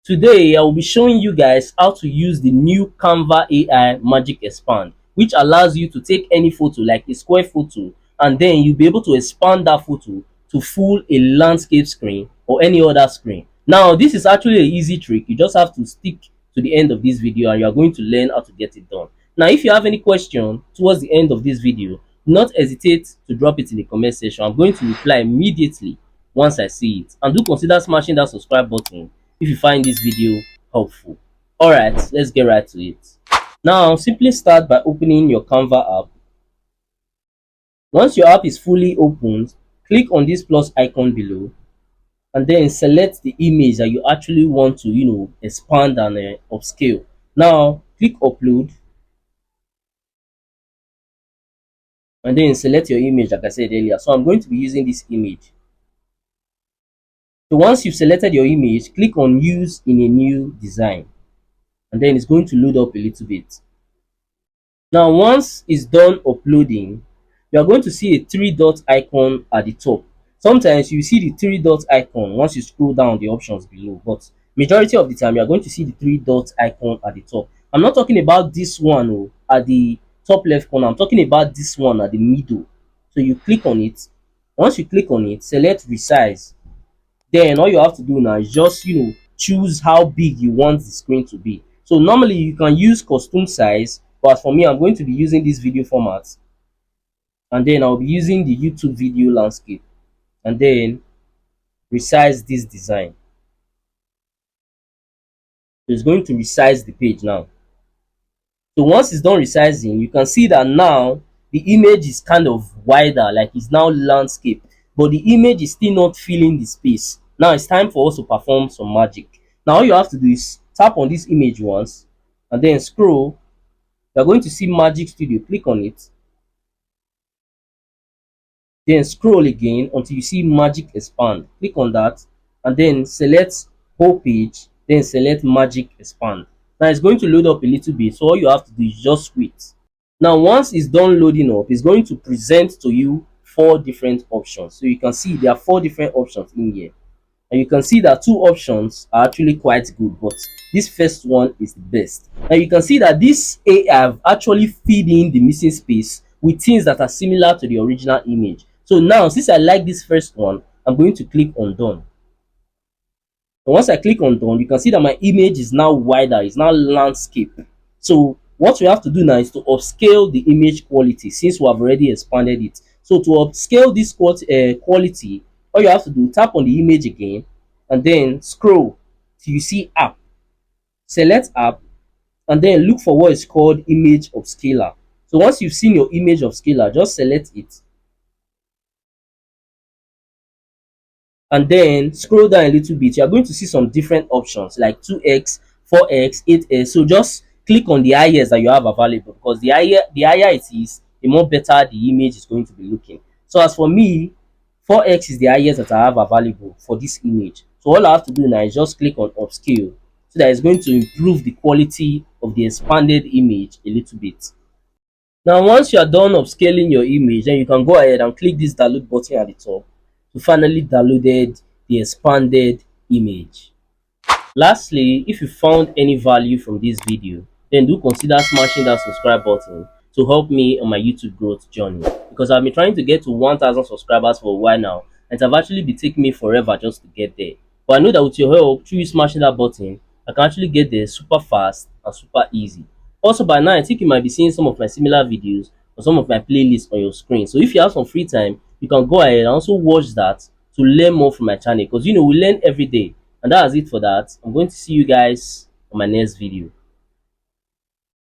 Today, I will be showing you guys how to use the new Canva AI Magic Expand, which allows you to take any photo, like a square photo, and then you'll be able to expand that photo to full a landscape screen or any other screen. Now, this is actually an easy trick. You just have to stick to the end of this video and you are going to learn how to get it done. Now, if you have any question towards the end of this video, do not hesitate to drop it in the comment section. I'm going to reply immediately once I see it. And do consider smashing that subscribe button if you find this video helpful. Alright, let's get right to it. Now, simply start by opening your Canva app. Once your app is fully opened, click on this plus icon below and then select the image that you actually want to expand and upscale. Now, click upload and then select your image like I said earlier. So I'm going to be using this image. So once you've selected your image, click on use in a new design and then it's going to load up a little bit. Now, once it's done uploading, you are going to see a three dot icon at the top. Sometimes you see the three dot icon once you scroll down the options below, but majority of the time you are going to see the three dot icon at the top. I'm not talking about this one at the top left corner. I'm talking about this one at the middle. So you click on it. Once you click on it, select resize. Then all you have to do now is just choose how big you want the screen to be. So normally you can use custom size, but for me I'm going to be using this video format, and then I'll be using the YouTube video landscape and then resize this design. So it's going to resize the page now. So once it's done resizing, you can see that now the image is kind of wider, like it's now landscape, but the image is still not filling the space. Now it's time for us to perform some magic. Now all you have to do is tap on this image once and then scroll. You're going to see Magic Studio. Click on it, then scroll again until you see Magic Expand. Click on that and then select whole page, then select Magic Expand. Now it's going to load up a little bit, so all you have to do is just wait. Now once it's done loading up, it's going to present to you four different options. So you can see there are four different options in here, and you can see that two options are actually quite good, but this first one is the best. Now you can see that this AI have actually filled in the missing space with things that are similar to the original image. So now, since I like this first one, I'm going to click on done. And once I click on done, you can see that my image is now wider, it's now landscape. So what we have to do now is to upscale the image quality, since we have already expanded it. So to upscale this quality, all you have to do, tap on the image again and then scroll till you see app. Select app and then look for what is called image upscaler. So once you've seen your image upscaler, just select it and then scroll down a little bit. You are going to see some different options like 2x, 4x, 8x. So just click on the highest that you have available, because the higher it is, the more better the image is going to be looking. So as for me, 4x is the highest that I have available for this image. So all I have to do now is just click on upscale, so that it's going to improve the quality of the expanded image a little bit. Now once you are done upscaling your image, then you can go ahead and click this download button at the top to finally downloaded the expanded image. Lastly, if you found any value from this video, then do consider smashing that subscribe button to help me on my YouTube growth journey, because I've been trying to get to 1,000 subscribers for a while now, and it have actually been taking me forever just to get there. But I know that with your help, through you smashing that button, I can actually get there super fast and super easy. Also, by now I think you might be seeing some of my similar videos or some of my playlists on your screen. So if you have some free time, you can go ahead and also watch that to learn more from my channel, because we learn every day. And that's it for that. I'm going to see you guys on my next video.